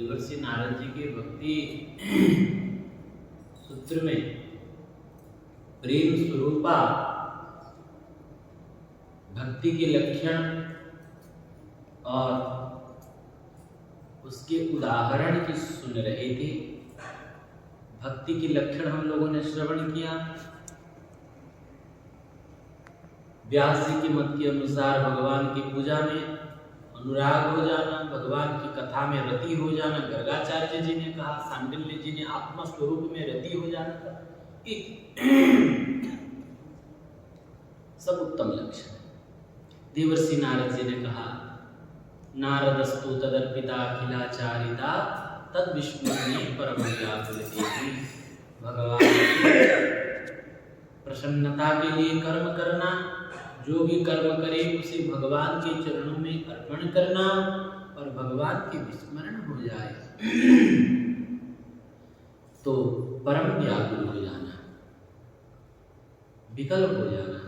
देवर्षि नारद जी के भक्ति सूत्र में प्रेम स्वरूपा भक्ति के लक्षण और उसके उदाहरण की सुन रहे थे। भक्ति के लक्षण हम लोगों ने श्रवण किया। व्यास जी के मत के अनुसार भगवान की पूजा में अनुराग हो जाना, भगवान की कथा में रति हो जाना, गर्गाचार्य जी ने कहा, सांडिल्य जी ने आत्मा स्वरूप में रति हो जाना, सब उत्तम लक्षण है। देवर्षि नारद जी ने कहा, नारदस्तु तदर्पिता अखिलाचारिता तद विस्मरणे परम व्याकुलते। भगवान की प्रसन्नता के लिए कर्म करना, जो भी कर्म करे उसे भगवान के चरणों में अर्पण करना और भगवान के विस्मरण हो जाए तो परम व्याकुल हो जाना, विकल हो जाना।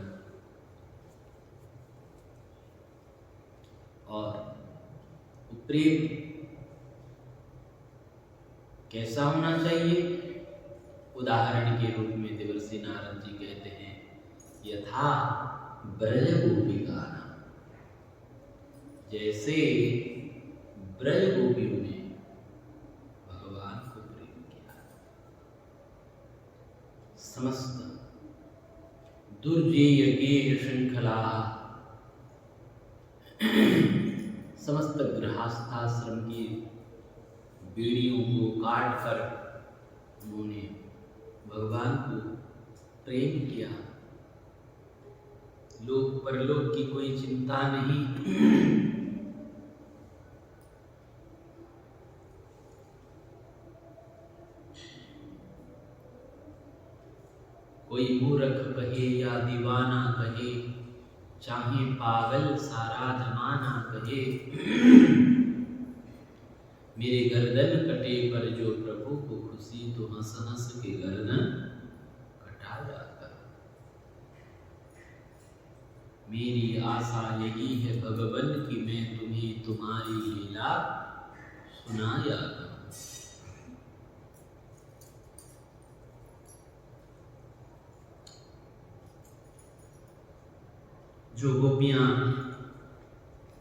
और प्रेम कैसा होना चाहिए? उदाहरण के रूप में देवर्षि नारद जी कहते हैं, यथा ब्रज गोपिका, जैसे ब्रज गोपियों ने भगवान को प्रेम किया। समस्त दुर्जेय गेह श्रृंखला, समस्त गृहस्थाश्रम की बेड़ियों को काट कर उन्होंने भगवान को प्रेम किया। लोक परलोक की कोई चिंता नहीं। कोई मूर्ख कहे या दीवाना कहे, चाहे पागल सारा जमाना कहे, मेरे गर्दन कटे पर जो प्रभु को खुशी, तो हंस हंस के गर्दन कटा जाता। मेरी आशा यही है भगवन की मैं तुम्हें तुम्हारी लीला सुनाया करूं। जो गोपियां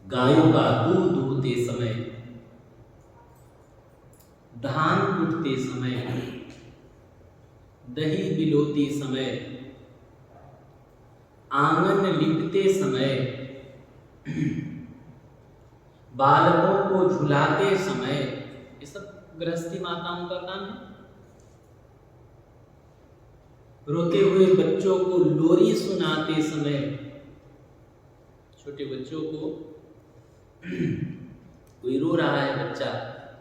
गायों का दूध दूहते समय, धान कूटते समय, दही बिलोते समय, आंगन लिपते समय, बालकों को झुलाते समय, ये सब गृहस्थी माताओं का काम है। रोते हुए बच्चों को लोरी सुनाते समय, छोटे बच्चों को कोई रो रहा है बच्चा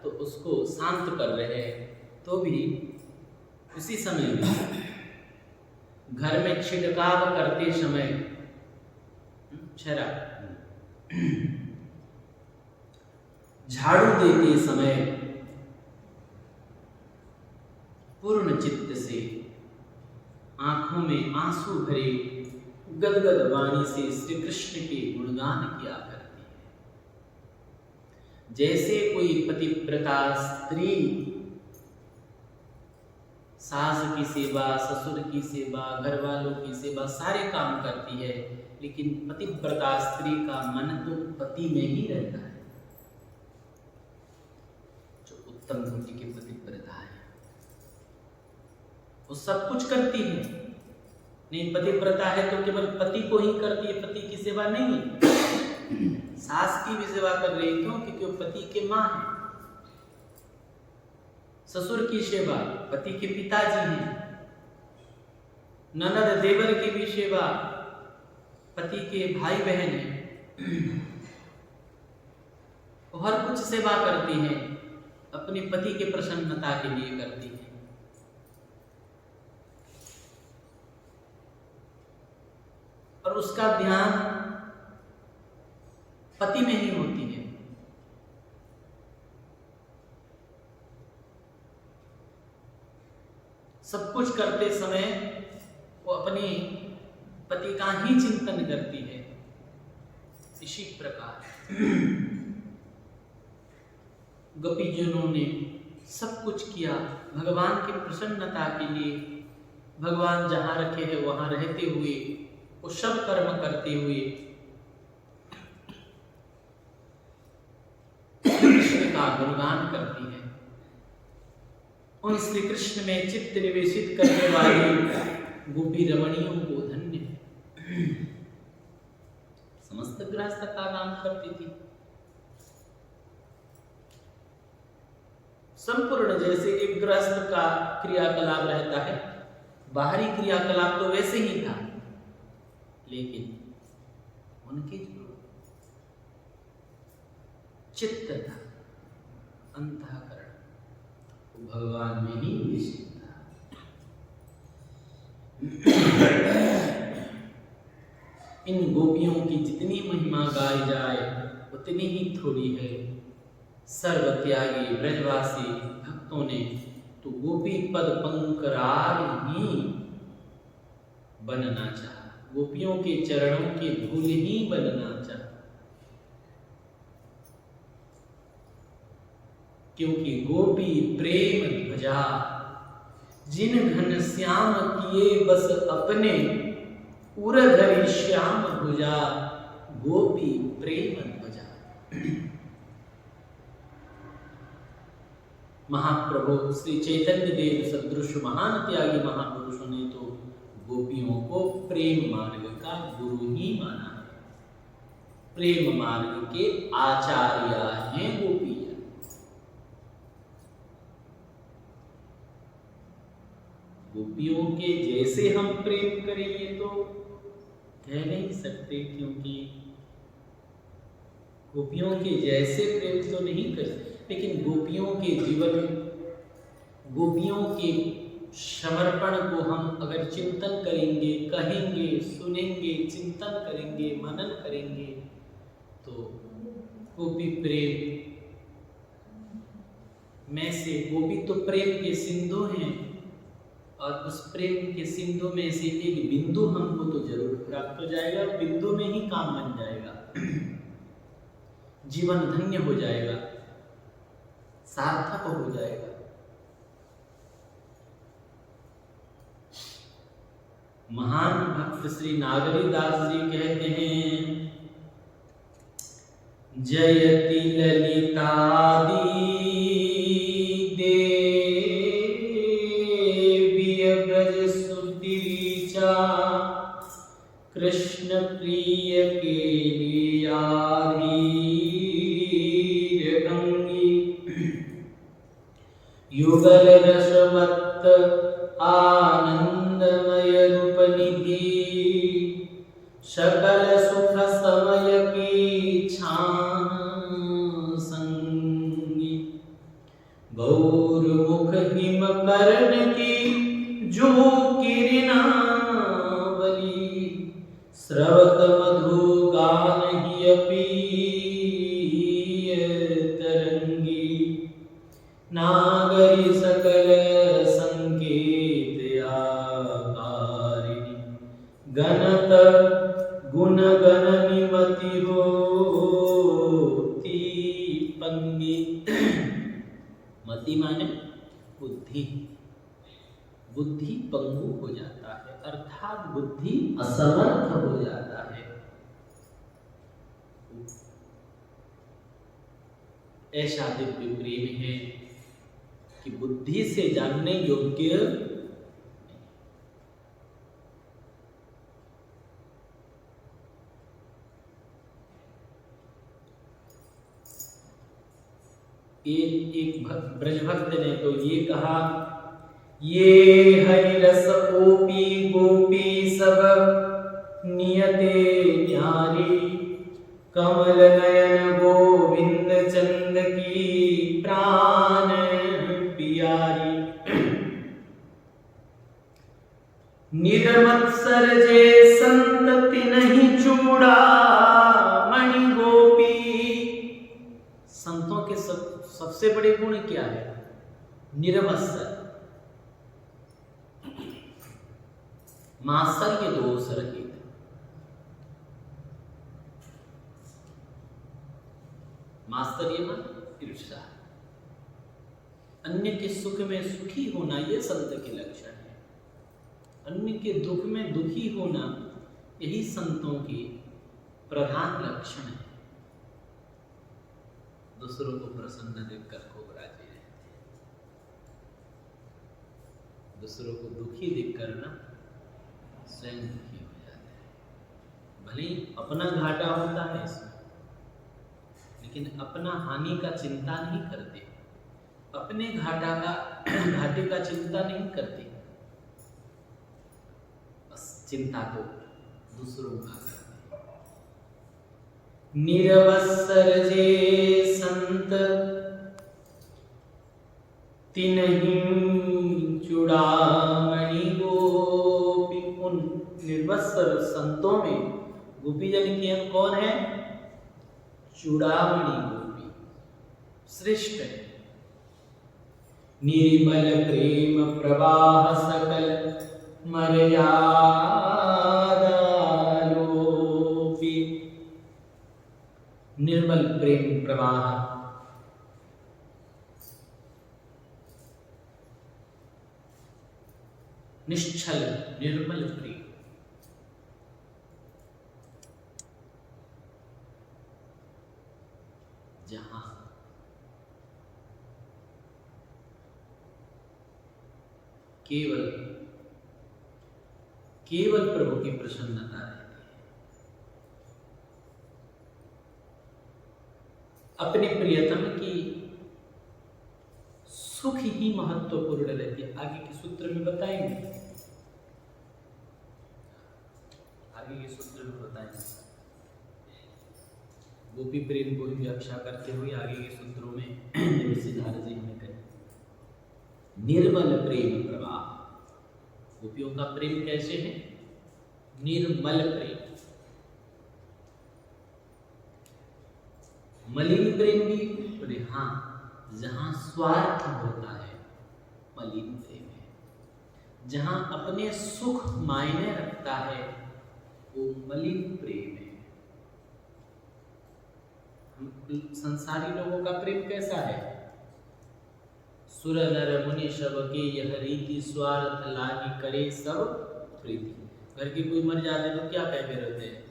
तो उसको शांत कर रहे हैं, तो भी उसी समय में घर में छिड़काव करते समय, झाड़ू देते समय पूर्ण चित्त से, आंखों में आंसू भरे गदगद वाणी से श्री कृष्ण के गुणगान किया करती है। जैसे कोई पतिव्रता स्त्री सास की सेवा, ससुर की सेवा, घर वालों की सेवा, सारे काम करती है, लेकिन पतिव्रता स्त्री का मन तो पति में ही रहता है। जो उत्तम कोटि की पतिव्रता है वो सब कुछ करती है। नहीं, पतिव्रता है तो केवल पति को ही करती है, पति की सेवा नहीं। सास की भी सेवा कर रही है, क्यों? क्योंकि वो पति के माँ है। ससुर की सेवा पति के पिताजी हैं। ननद देवर की भी सेवा पति के भाई बहन हैं। वो हर कुछ सेवा करती हैं, अपने पति के प्रसन्नता के लिए करती हैं। और उसका ध्यान पति में ही होती है। सब कुछ करते समय वो अपने पति का ही चिंतन करती है। इसी प्रकार गोपीजनों ने सब कुछ किया भगवान की प्रसन्नता के लिए। भगवान जहाँ रखे हैं वहाँ रहते हुए, वो सब कर्म करते हुए कृष्ण का गुणगान करती है। उन श्री कृष्ण में चित्त निवेशित करने वाली गोपी रमणियों को धन्य है। समस्त गृहस्थ का काम करती थी। संपूर्ण जैसे एक गृहस्थ का क्रियाकलाप रहता है, बाहरी क्रियाकलाप तो वैसे ही था, लेकिन उनके जो चित्त था, अंतःकरण, वो भगवान में ही निश्चित था। इन गोपियों की जितनी महिमा गाई जाए उतनी ही थोड़ी है। सर्वत्यागी ब्रजवासी भक्तों ने तो गोपी पद पंकरार ही बनना चाहा, गोपियों के चरणों के धूल ही बनना चाहा, क्योंकि गोपी प्रेम ध्वजा जिन घनश्याम किए बस अपने, उरधरी श्याम भुजा गोपी प्रेम ध्वजा। महाप्रभु श्री चैतन्य देव सदृश महान त्यागी महापुरुषों ने तो गोपियों को प्रेम मार्ग का गुरु ही माना है। प्रेम मार्ग के आचार्य हैं गोपी। गोपियों के जैसे हम प्रेम करेंगे तो कह नहीं सकते, क्योंकि गोपियों के जैसे प्रेम तो नहीं कर सकते, लेकिन गोपियों के जीवन, गोपियों के समर्पण को हम अगर चिंतन करेंगे, कहेंगे, सुनेंगे, चिंतन करेंगे, मनन करेंगे, तो गोपी प्रेम में से, गोपी तो प्रेम के सिंधु हैं, और उस प्रेम के सिंधु में से एक बिंदु हमको तो जरूर प्राप्त हो जाएगा, बिंदु में ही काम बन जाएगा, जीवन धन्य हो जाएगा, सार्थक हो जाएगा। महान भक्त श्री नागरी दास जी कहते हैं, जयति ललितादि देवी ब्रज सुति रीचा, कृष्ण प्रिय के लियाधीर गंगी, युगल रसवत्त आनंदमय रूप निधि, सकल सुख समय की छान संगी, गौर मुख हिम कर्ण की जो किरणावली, स्रवत मधु गान ही तरंगी, नागरी सकल संकेत आकारिणी, गणत गुण गणनी मति होती पंगी। मति माने बुद्धि, बुद्धि पंगु हो जाता है, अर्थात बुद्धि असमर्थ हो जाता है। ऐसा दिव्य प्रेम है कि बुद्धि से जानने योग्य। एक ब्रजभक्त ने तो ये कहा, ये हरिरस ओपी गोपी सब नियते न्यारी, कमल नयन गोविंद चंद की प्राण पियारी, निरमत्सर जे संतति नहीं चूड़ा मणि गोपी। संतों के सबसे बड़े गुण क्या है? निरमत्सर, मात्सर्य दोष रहित। मात्सर्य में ईर्ष्या, अन्य के सुख में सुखी होना ये संत के लक्षण है। अन्य के दुख में दुखी होना यही संतों की प्रधान लक्षण है। दूसरों को प्रसन्न देखकर खूब राजी रहते हैं, दूसरों को दुखी देखकर ना स्वयं दुखी हो जाते हैं। भले ही अपना घाटा होता है इसमें, लेकिन अपना हानि का चिंता नहीं करते, अपने घाटे का चिंता नहीं करते, बस चिंता तो दूसरों का करते। निरवसर जे संत तिन्हीं चूड़ामणि गोपी। उन निर्वसर संतों में गोपीजन की कौन है? चूड़ामणि गोपी श्रेष्ठ है। निर्मल प्रेम प्रवाह सकल मर्यादा लोपी। निर्मल प्रेम प्रवाह निश्चल निर्मल प्रेम, जहां केवल प्रभु की प्रसन्नता रहती है। अपने प्रियतम की सुख ही महत्वपूर्ण रहती है। आगे के सूत्र में बताएंगे, गोपी प्रेम को ही व्याख्या करते हुए आगे के सूत्रों में सिद्धार्थ जी ने कहा निर्मल प्रेम प्रवाह। गोपियों का प्रेम कैसे है? निर्मल प्रेम। मलिन प्रेम भी बोले हाँ, जहां स्वार्थ होता है मलिन प्रेम है। जहां अपने सुख मायने रखता है वो मलिन प्रेम है। संसारी लोगों का प्रेम कैसा है? सुर नर मुनि सब के यह रीति, स्वार्थ लागी करे सब प्रीति। घर के कोई मर जाते तो क्या कहते रहते हैं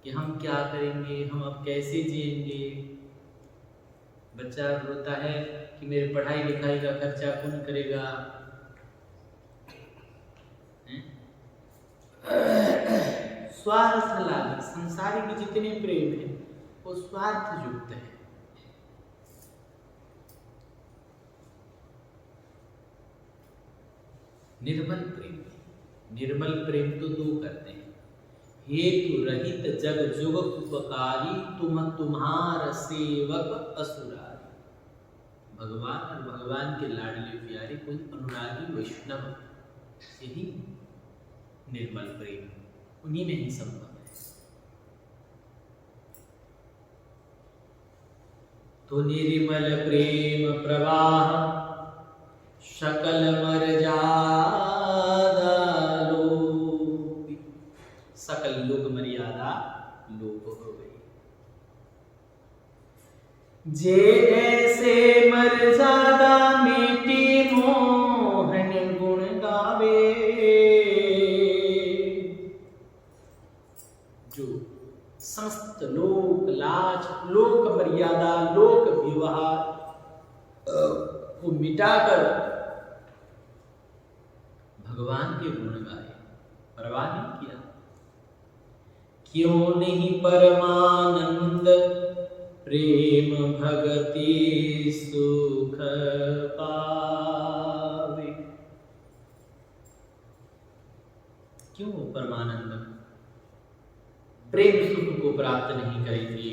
कि हम क्या करेंगे, हम अब कैसे जिएंगे। बच्चा रोता है कि मेरे पढ़ाई लिखाई का खर्चा कौन करेगा। स्वार्थ लागी, संसारी के जितने प्रेम है वो स्वार्थ युक्त है। निर्मल प्रेम, निर्मल प्रेम तो दो करते हैं। हेतु रहित जग जुग उपकारी, तुम तुम्हार सेवक असुरारी। भगवान और भगवान के लाडले प्यारे कोई अनुरागी वैष्णव, यही निर्मल प्रेम, उन्हीं में ही संभव है। तो निर्मल प्रेम प्रवाह सकल मर्यादा लोपी। सकल लोक मर्यादा लोप हो गई। जे ऐसे मर्यादा मेटी मोहन गुण गावे। जो समस्त लोक लाज, लोक मर्यादा, लोक व्यवहार को मिटाकर भगवान के गुण गाए, परवाह नहीं किया। क्यों नहीं परमानंद प्रेम भगति सुख पावे। क्यों परमानंद प्रेम सुख को प्राप्त नहीं करेंगे।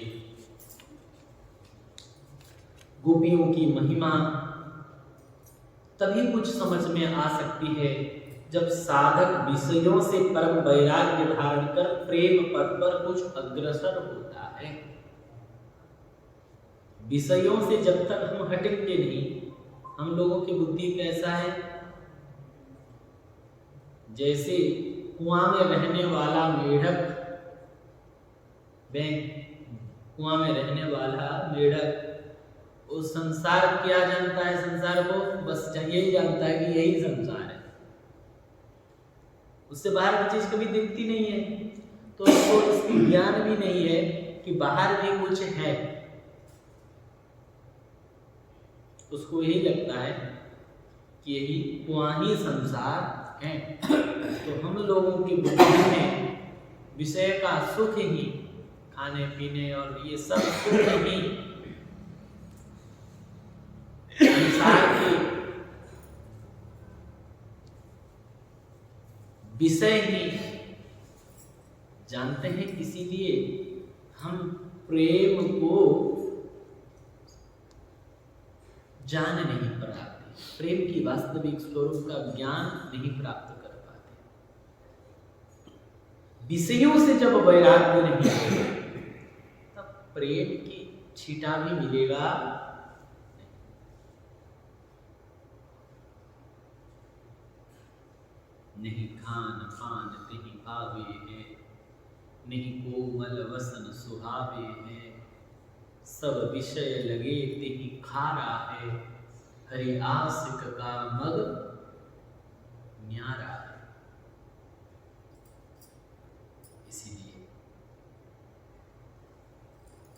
गोपियों की महिमा तभी कुछ समझ में आ सकती है जब साधक विषयों से परम वैराग्य धारण कर प्रेम पथ पर कुछ अग्रसर होता है। विषयों से जब तक हम हटेंगे नहीं, हम लोगों की बुद्धि कैसा है? जैसे कुआं में रहने वाला मेढक, कुआं में रहने वाला मेढक वो संसार क्या जानता है? संसार को बस यही जानता है कि यही संसार है, उससे बाहर की चीज कभी दिखती नहीं है, तो उसको इसकी ज्ञान भी नहीं है कि बाहर भी कुछ है। उसको यही लगता है कि यही वही संसार है। तो हम लोगों की बुद्धि में विषय का सुख ही, खाने पीने और ये सब सुख ही, संसार के विषय ही जानते हैं। इसीलिए हम प्रेम को जान नहीं पाते, प्रेम की वास्तविक स्वरूप का ज्ञान नहीं प्राप्त कर पाते। विषयों से जब वैराग्य नहीं होगा तब प्रेम की छीटा भी मिलेगा नहीं। खान पान तेहि भावे है, नहीं कोमल वसन सुहावे है, सब विषय लगे तेहि खारा है, हरि आशिक का मग न्यारा है। इसीलिए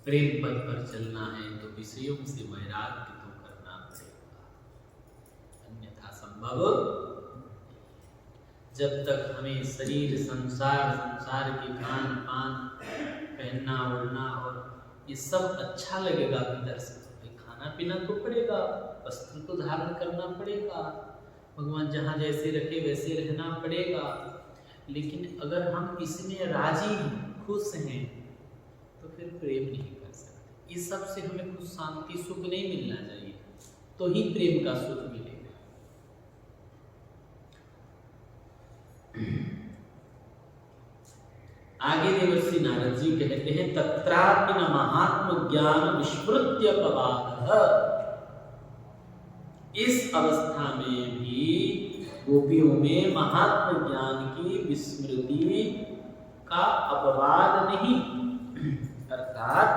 प्रेम पथ पर चलना है तो विषयों से वैराग्य तो करना पड़ेगा, अन्यथा संभव। जब तक हमें शरीर, संसार के खान पान, पहनना ओढ़ना और ये सब अच्छा लगेगा भीतर से, तो खाना पीना तो पड़ेगा, वस्त्र तो धारण करना पड़ेगा, भगवान जहाँ जैसे रखे वैसे रहना पड़ेगा। लेकिन अगर हम इसमें राजी हैं, खुश हैं, तो फिर प्रेम नहीं कर सकते। इस सब से हमें कुछ शांति सुख नहीं मिलना चाहिए, तो ही प्रेम का सुख मिलेगा। आगे देवर्षि नारद जी कहते हैं, तत्रापि न महात्म ज्ञान विस्मृत्य पवादः। इस अवस्था में भी गोपियों में महात्म ज्ञान की विस्मृति का अपवाद नहीं, अर्थात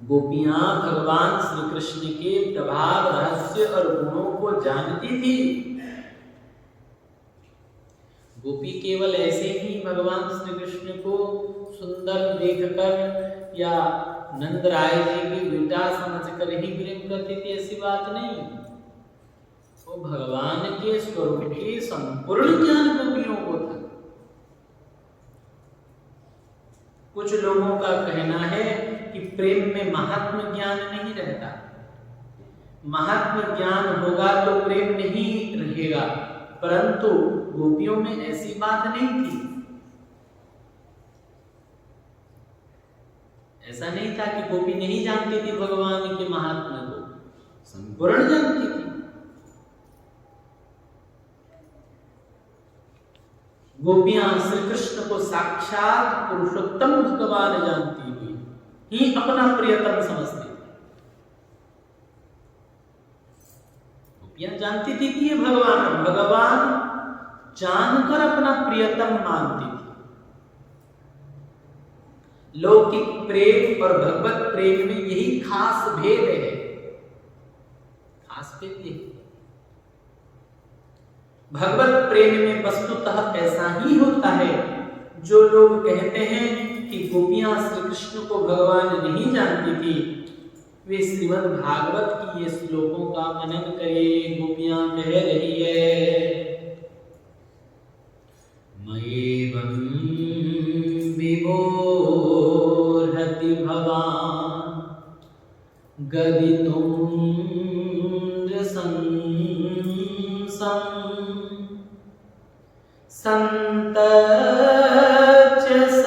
गोपियां भगवान श्री कृष्ण के प्रभाव, रहस्य और गुणों को जानती थी। गोपी केवल ऐसे ही भगवान श्री कृष्ण को सुंदर देखकर या नंद राय जी की बेटा समझकर ही प्रेम करती थी, ऐसी बात नहीं। वो भगवान के स्वरूप की संपूर्ण ज्ञान गोपियों को था। कुछ लोगों का कहना है कि प्रेम में महात्म ज्ञान नहीं रहता, महात्म ज्ञान होगा तो प्रेम नहीं रहेगा, परंतु गोपियों में ऐसी बात नहीं थी। ऐसा नहीं था कि गोपी नहीं जानती थी भगवान के महात्म्य को, संपूर्ण जानती थी। गोपियां श्री कृष्ण को साक्षात पुरुषोत्तम भगवान जानती हुई ही अपना प्रियतम समझती थी। गोपियां जानती थी कि ये भगवान जानकर अपना प्रियतम मानती थी। लौकिक प्रेम और भगवत प्रेम में यही खास भेद है, खास भेद यही। भगवत प्रेम में वस्तुतः ऐसा ही होता है। जो लोग कहते हैं कि गोपियां श्री कृष्ण को भगवान नहीं जानती थी, वे श्रीमद् भागवत की ये श्लोकों का मनन करें। गोपियां कह रही है, मयेवं विभोर्हति भवान् गदितुं रसंसं संतच्च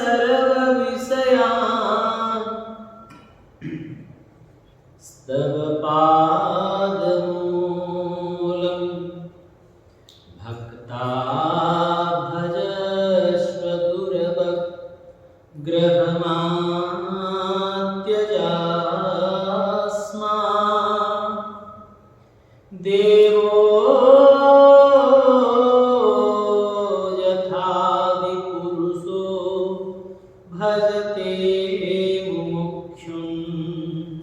सर्वविषयान् स्तव पादमूलं भक्ता भजस्व दुर्भग ग्रहमात्यजास्मा देवो भजते मुमुक्षुम्।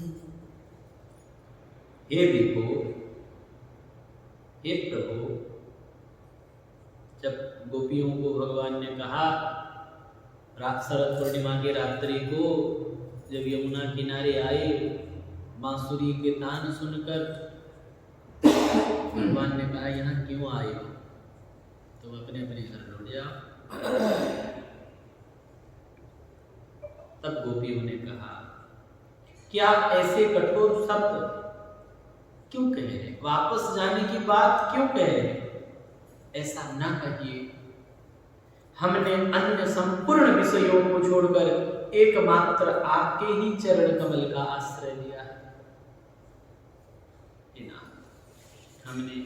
देखो हे प्रभु, जब गोपियों को भगवान ने कहा शरद पूर्णिमा की रात्रि को, जब यमुना किनारे आए, बांसुरी के तान सुनकर भगवान ने कहा यहाँ क्यों आए हो, तुम अपने अपने घर लौट जाओ। तब गोपियों ने कहा कि आप ऐसे कठोर शब्द क्यों कह रहे हैं, वापस जाने की बात क्यों कह रहे हैं, ऐसा ना कहिए। हमने अन्य संपूर्ण विषयों को छोड़कर एकमात्र आपके ही चरण कमल का आश्रय लिया है। हमने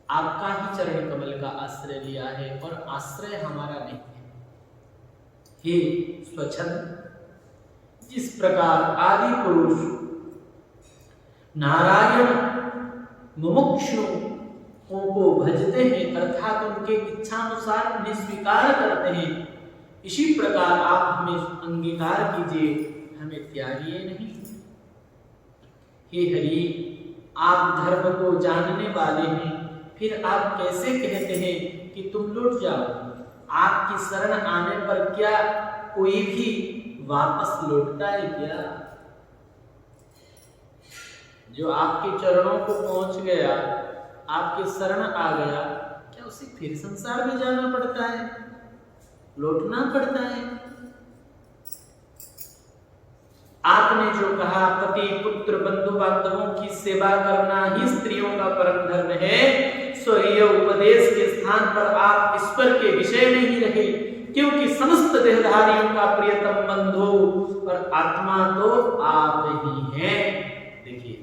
आपका ही चरण कमल का आश्रय लिया है और आश्रय हमारा नहीं है। हे स्वच्छंद, जिस प्रकार आदि पुरुष नारायण मुमुक्षु को भजते हैं, अर्थात उनके इच्छानुसार उन्हें स्वीकार करते हैं, इसी प्रकार आप हमें अंगीकार कीजिए, हमें त्यागिए नहीं। हे हरि, आप धर्म को जानने वाले हैं, फिर आप कैसे कहते हैं कि तुम लौट जाओ? आपकी शरण आने पर क्या कोई भी वापस लौटता है क्या? जो आपके चरणों को पहुंच गया, आपके शरण आ गया, क्या उसे फिर संसार में जाना पड़ता है, लौटना पड़ता है? आपने जो कहा पति पुत्र बंधु बांधवों की सेवा करना ही स्त्रियों का परम धर्म है, सो यह उपदेश के स्थान पर आप ईश्वर के विषय में ही रहे, क्योंकि समस्त देहधारियों का प्रियतम बंधु और आत्मा तो आप ही हैं। देखिए,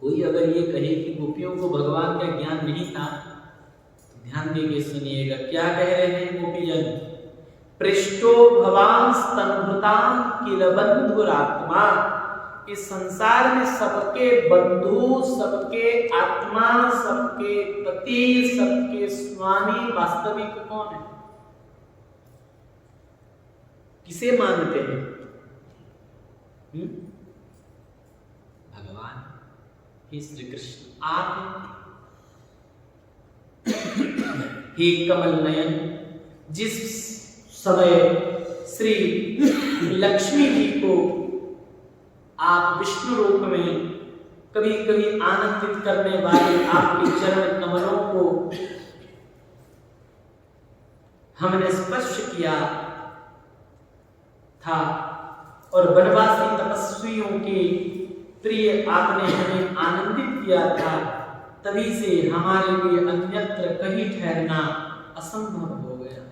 कोई अगर ये कहे कि गोपियों को भगवान का ज्ञान नहीं था, तो ध्यान देके सुनिएगा क्या कह रहे हैं गोपीजन। पृष्ठो भवान स्तनभृतां किल बंधुरात्मा, इस संसार में सबके बंधु, सबके आत्मा, सबके पति, सबके स्वामी वास्तविक कौन है? किसे मानते हैं? भगवान, हे श्री कृष्ण आप हैं। हे कमल नयन, जिस समय श्री लक्ष्मी जी को आप विष्णु रूप में कभी कभी आनंदित करने वाले आपके चरण कमलों को हमने स्पर्श किया था और वनवासी तपस्वियों के प्रिय आपने हमें आनंदित किया था, तभी से हमारे लिए अन्यत्र कहीं ठहरना असंभव हो गया।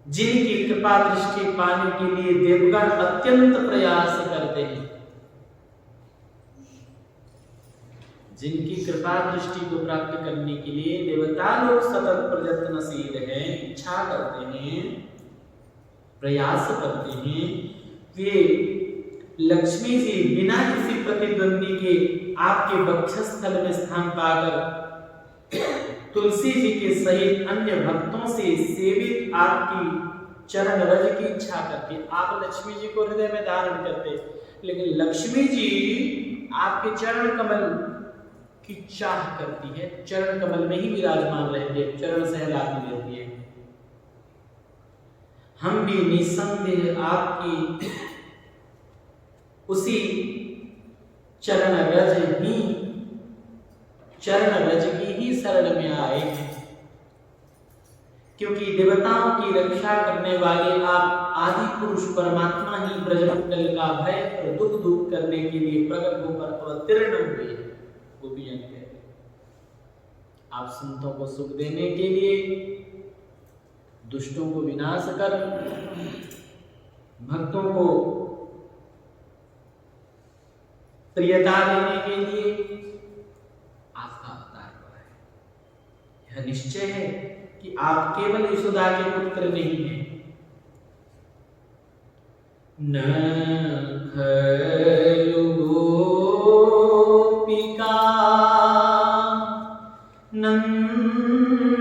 जिनकी कृपा दृष्टि पाने के लिए देवगण अत्यंत प्रयास करते हैं, जिनकी कृपा दृष्टि को प्राप्त करने के लिए देवता लोग सतत प्रयत्नशील हैं, इच्छा करते हैं, प्रयास करते हैं, वे लक्ष्मी जी बिना किसी प्रतिद्वंदी के आपके वक्षस्थल में स्थान पाकर तुलसी जी के सहित अन्य भक्तों से सेवित आपकी चरण रज की इच्छा करके आप लक्ष्मी जी को हृदय में धारण करते, लेकिन लक्ष्मी जी आपके चरण कमल की चाह करती है, चरण कमल में ही विराजमान रहती है, चरण सहलाती रहती है। हम भी निसंदेह आपकी उसी चरण रज की ही शरण में आए हैं, क्योंकि देवताओं की रक्षा करने वाले आप आदि पुरुष परमात्मा ही ब्रजमंडल का भय और दुख दूर करने के लिए प्रकट होकर अवतीर्ण हुए हैं। गोपियां कहते हैं, आप संतों को सुख देने के लिए, दुष्टों को विनाश कर, भक्तों को प्रियता देने के लिए आपका अवतार हुआ है। यह निश्चय है कि आप केवल यशोदा के पुत्र नहीं हैं। न खलु गोपिका नंदनो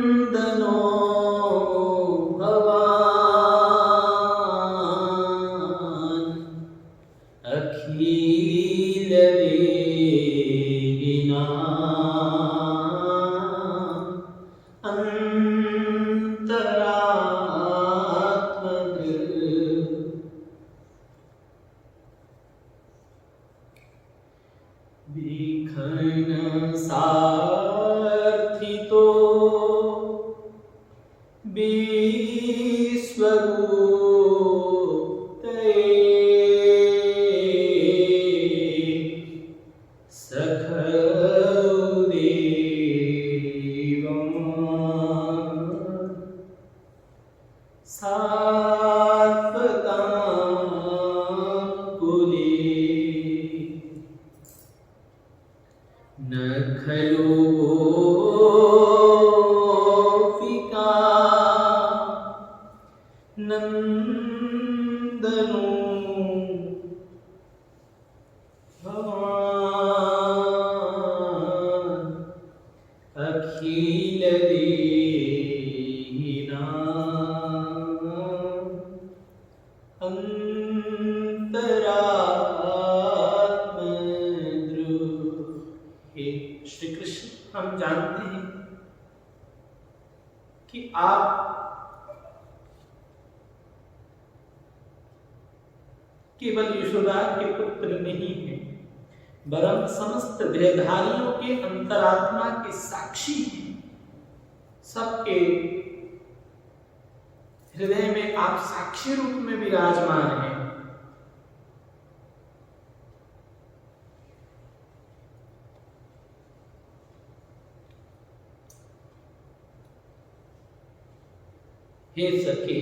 केवल यशोदा के पुत्र नहीं है, वरन समस्त देहधारियों के अंतरात्मा के साक्षी हैं। सबके हृदय में आप साक्षी रूप में विराजमान हैं। हे सखे,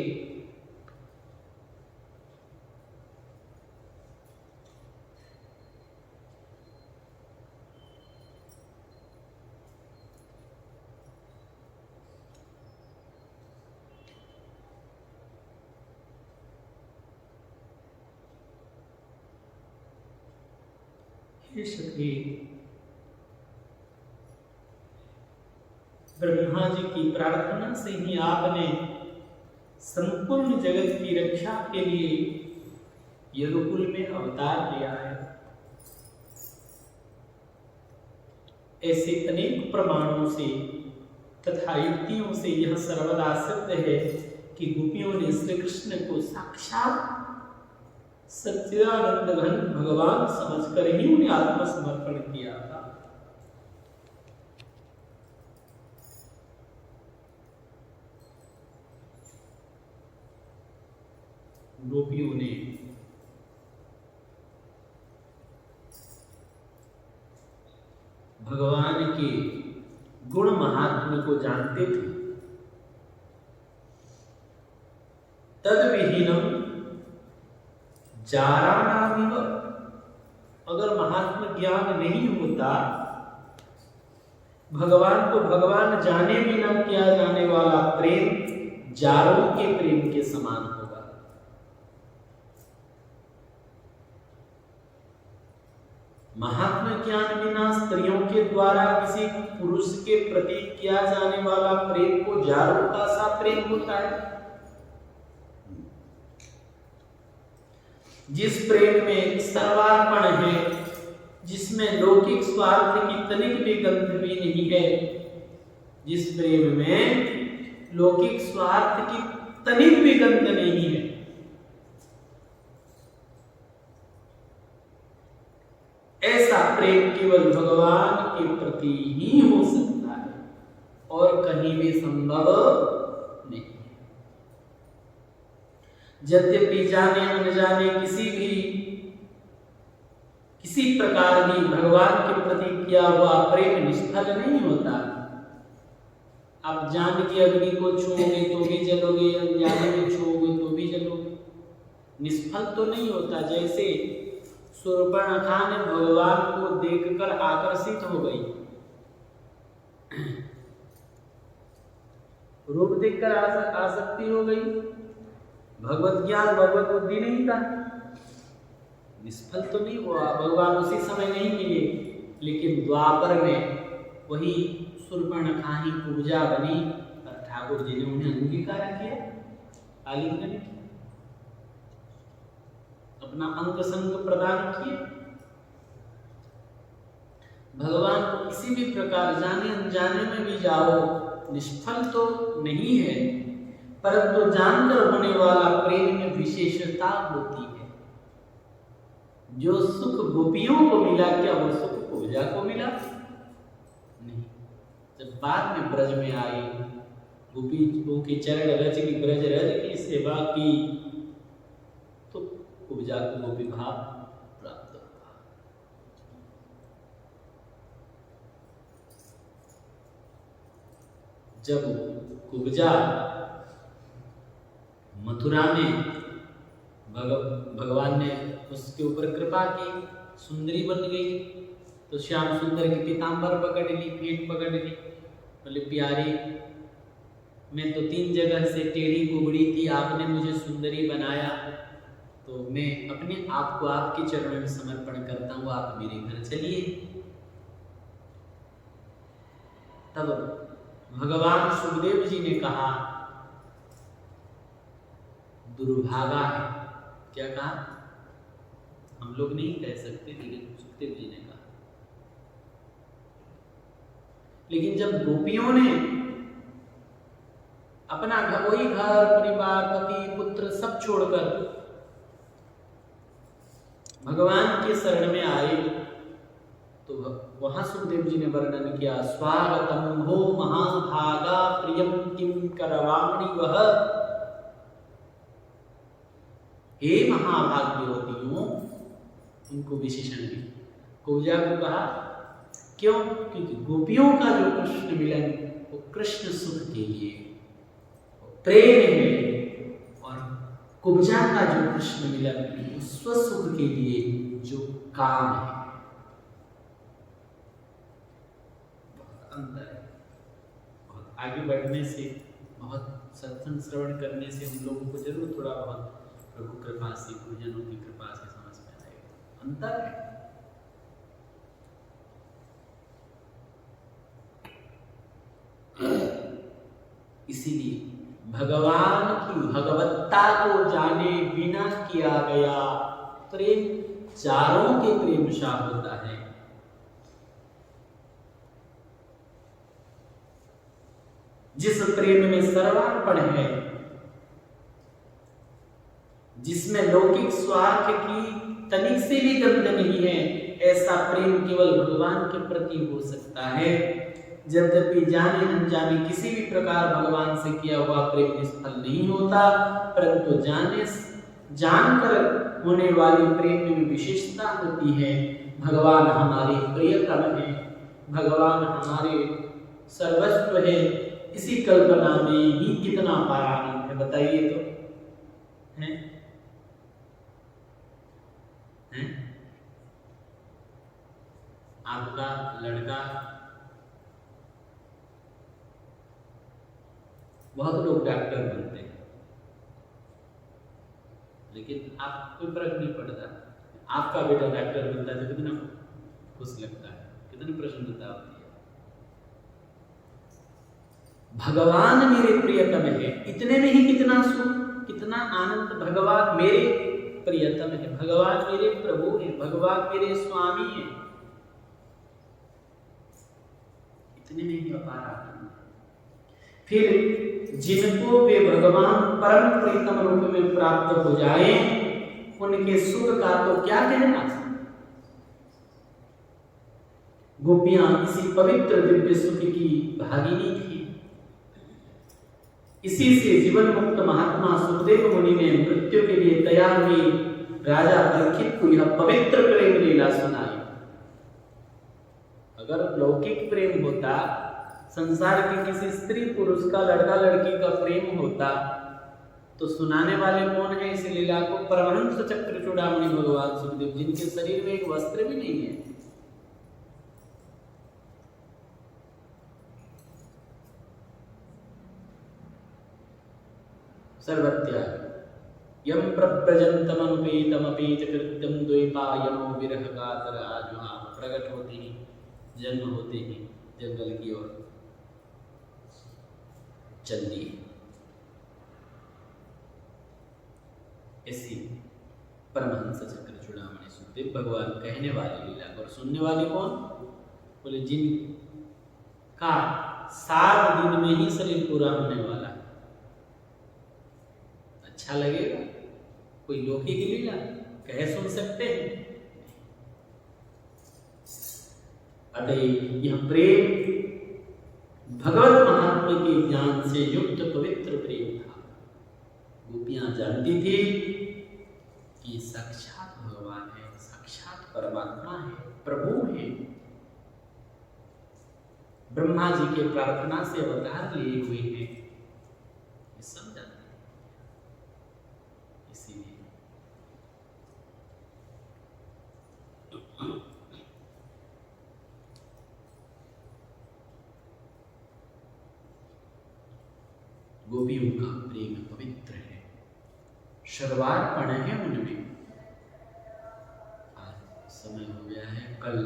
हे सखे, ब्रह्मा जी की प्रार्थना से ही आपने संपूर्ण जगत की रक्षा के लिए यदुकुल में अवतार लिया है। ऐसे अनेक प्रमाणों से तथा युक्तियों से यह सर्वदा सिद्ध है कि गोपियों ने श्री कृष्ण को साक्षात सच्चिदानंद घन भगवान समझकर ही उन्हें आत्मसमर्पण किया था। गोपियों ने भगवान के गुण महात्म्य को जानते थे। तद विहीनम जारानामिव, अगर महात्म ज्ञान नहीं होता, भगवान को भगवान जाने बिना किया जाने वाला प्रेम जारों के प्रेम के समान होगा। महात्म ज्ञान बिना स्त्रियों के द्वारा किसी पुरुष के प्रति किया जाने वाला प्रेम को जारों का सा प्रेम होता है। जिस प्रेम में सर्वार्पण है, जिसमें लौकिक स्वार्थ की तनिक भी गंध भी नहीं है, जिस प्रेम में लौकिक स्वार्थ की तनिक भी गंध नहीं है, ऐसा प्रेम केवल भगवान के प्रति ही हो सकता है और कहीं भी संभव नहीं। यद्यपि जाने अनजाने किसी प्रकार भी भगवान के प्रति किया हुआ प्रेम निष्फल नहीं होता। आप जान के अग्नि को छूओगे तो भी जलोगे, अनजाने में छूओगे तो भी जलोगे, निष्फल तो नहीं होता। जैसे शूर्पणखा ने भगवान को देखकर आकर्षित हो गई, रूप देखकर आसक्ति हो गई, भगवत ज्ञान भगवत बुद्धि नहीं था, निष्फल तो नहीं हुआ, भगवान उसी समय नहीं मिले। लेकिन द्वापर में वही शूर्पणखा ही पूजा बनी और ठाकुर जी ने उन्हें अंगीकार किया, आलिंगन किया, अपना अंग संग प्रदान किए। भगवान को किसी भी प्रकार जाने अनजाने में भी जाओ, निष्फल तो नहीं है, परंतु जानकर होने वाला प्रेम में विशेषता होती है। जो सुख गोपियों को मिला, क्या वो सुख पूजा को मिला? नहीं। जब बाद में ब्रज में आई गोपियों के चरण रज की ब्रज रज की सेवा की तो कुब्जा को गोपी भाव प्राप्त होगा। जब कुब्जा मथुरा में भगवान ने उसके ऊपर कृपा की, सुंदरी बन गई, तो श्याम सुंदर की पीतांबर पकड़ ली, फेंट पकड़ ली, बोले प्यारी मैं तो 3 जगह से टेढ़ी कुबड़ी थी, आपने मुझे सुंदरी बनाया, तो मैं अपने आप को आपके चरणों में समर्पण करता हूँ, आप मेरे घर चलिए। तब भगवान सुखदेव जी ने कहा दुर्भागा है। क्या कहा? हम लोग नहीं कह सकते, लेकिन सुखदेव जी ने कहा। लेकिन जब गोपियों ने अपना वही घर परिवार पति पुत्र सब छोड़कर भगवान के शरण में आए, तो वहां सुखदेव जी ने वर्णन किया, स्वागतम हो महाभागा प्रियम किम करवाणि वह। हे महाभाग्यवतियों, उनको विशेषण भी कुब्जा को कहा। क्यों? क्योंकि गोपियों का जो कृष्ण मिलन वो कृष्ण सुख के लिए प्रेम है, और कुब्जा का जो कृष्ण मिलन वो स्वसुख के लिए जो काम है। बहुत अंतर है। बहुत आगे बढ़ने से, बहुत सत्संग श्रवण करने से हम लोगों को जरूर थोड़ा बहुत प्रभु कृपा से, गुरुजनों की कृपा से समझ में आएगा, अंतर है। इसीलिए भगवान की भगवत्ता को जाने बिना किया गया प्रेम चारों के प्रेम सा होता है। जिस प्रेम में सर्वार्पण है, जिसमें लौकिक स्वार्थ की तनिक से भी गंध नहीं है, ऐसा प्रेम केवल भगवान के प्रति हो सकता है। यद्यपि जाने अनजाने किसी भी प्रकार भगवान से किया हुआ प्रेम निष्फल नहीं होता, परंतु जानकर होने वाली प्रेम में विशेषता होती है। भगवान हमारे प्रियतम है, भगवान हमारे सर्वस्व है, इसी कल्पना में ही कितना आनंद है, बताइए तो है? आपका लड़का, बहुत लोग डॉक्टर बनते हैं, लेकिन आप कोई फर्क नहीं पड़ता। आपका बेटा डॉक्टर बनता है तो कितना खुश लगता है, कितनी प्रसन्नता होती है। भगवान मेरे प्रियतम है, इतने में ही कितना सुख, कितना आनंद। भगवान मेरे प्रियतम है, भगवान मेरे प्रभु है, भगवान मेरे स्वामी है, इतने में ही अपार आनंद। फिर जिनको वे भगवान परम प्रीतम रूप में प्राप्त हो जाए, उनके सुख का तो क्या कहना। गोपियां इसी पवित्र दिव्य सुख की भागिनी थी। इसी से जीवन मुक्त महात्मा सुखदेव मुनि ने मृत्यु के लिए तैयार हुए राजा परीक्षित को यह पवित्र प्रेम लीला सुनाई। अगर लौकिक प्रेम होता, संसार के किसी स्त्री पुरुष का, लड़का लड़की का प्रेम होता, तो सुनाने वाले कौन है इस लीला को? परमहंस चक्र चूड़ामणि भगवान सुखदेव, जिनके शरीर में एक वस्त्र भी नहीं है। सर्वत्याग यम प्रव्रजंतमनुपेतमपेत कृत्यम द्वैपायनो विरह कातर आजुहा। प्रकट होते ही, जन्म होते ही जंगल की ओर चल दिए। ऐसी परमहंस चक्र चूड़ामणि सुखदेव भगवान कहने वाले लीला, और सुनने वाले कौन? बोले जिनका 7 दिन में ही शरीर पूरा होने वाला है। अच्छा लगेगा? कोई लौकिक लीला कह सुन सकते हैं? अतः यह प्रेम भगवत महात्मा नाम के ज्ञान से युक्त पवित्र प्रेम था। गोपियां जानती थी कि साक्षात भगवान है, साक्षात परमात्मा है, प्रभु है। ब्रह्मा जी के प्रार्थना से अवतार लिए हुए हैं, ये सब जानते हैं। इसीलिए गोपियों का प्रेम पवित्र है, सर्वार्पण है उनमें। आज समय हो गया है, कल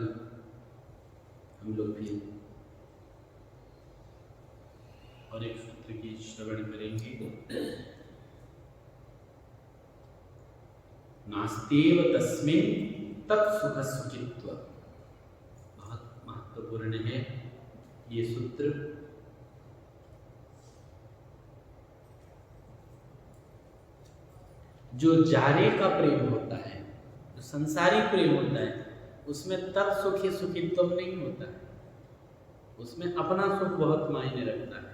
हम लोग भी और एक सूत्र की श्रवण करेंगे। नास्तेव तस्मिन् तत्सुख सुचित्व, बहुत महत्वपूर्ण है ये सूत्र। जो जारे का प्रेम होता है, जो संसारी प्रेम होता है, उसमें तत्सुखी सुखित्व नहीं होता है, उसमें अपना सुख बहुत मायने रखता है।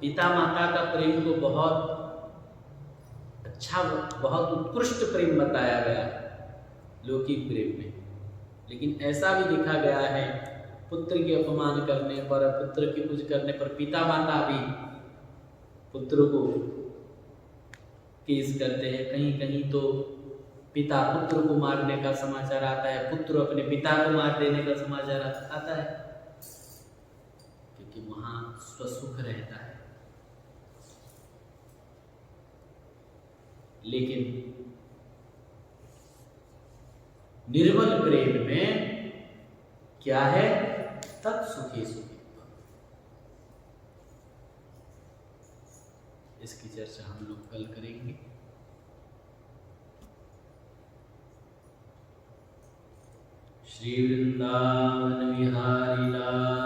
पिता माता का प्रेम को बहुत अच्छा, बहुत उत्कृष्ट प्रेम बताया गया है लौकिक प्रेम में, लेकिन ऐसा भी देखा गया है पुत्र के अपमान करने पर, पुत्र की पूज करने पर पिता माता भी पुत्र को केस करते हैं। कहीं कहीं तो पिता पुत्र को मारने का समाचार आता है, पुत्र अपने पिता को मार देने का समाचार आता है, क्योंकि वहां स्वसुख रहता है। लेकिन निर्मल प्रेम में क्या है? तत्सुखी सुखित्व। इसकी चर्चा हम लोग कल करेंगे। श्री वृंदावन विहारी लाल